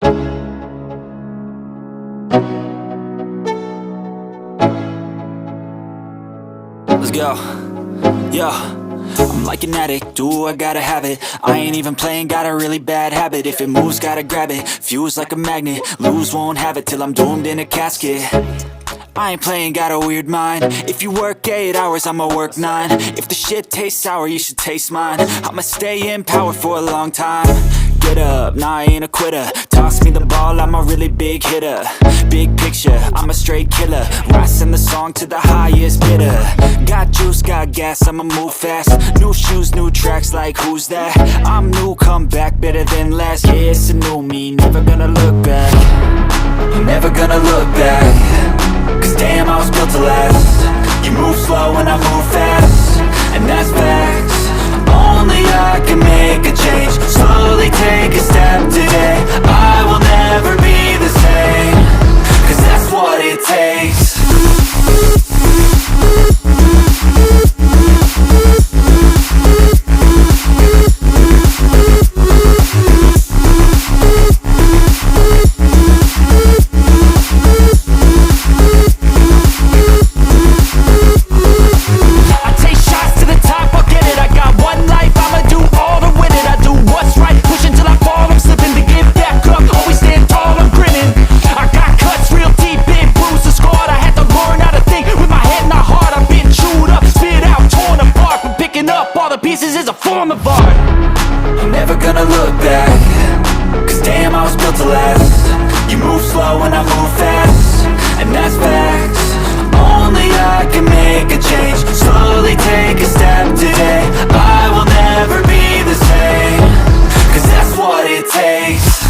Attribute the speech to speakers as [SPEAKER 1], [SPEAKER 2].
[SPEAKER 1] Let's go. Yo, I'm like an addict, do I gotta have it. I ain't even playing, got a really bad habit. If it moves, gotta grab it, fuse like a magnet. Lose, won't have it till I'm doomed in a casket. I ain't playing, got a weird mind. If you work 8 hours, I'ma work 9. If the shit tastes sour, you should taste mine. I'ma stay in power for a long time. Get up, nah I ain't a quitter. Toss me the ball, I'm a really big hitter. Big picture, I'm a straight killer. Rising the song to the highest bidder. Got juice, got gas, I'ma move fast. New shoes, new tracks, like who's that? I'm new, come back, better than last. Yeah, it's a new me, never gonna look back. Never gonna look back. Cause damn, I was built to last. You move slow and I move fast, and that's facts. Only I can make a change. Slowly take a step today. I will never be the same. Cause that's what it takes. Is a form of art. I'm never gonna look back. Cause damn, I was built to last. You move slow and I move fast, and that's facts. Only I can make a change. Slowly take a step today. I will never be the same. Cause that's what it takes.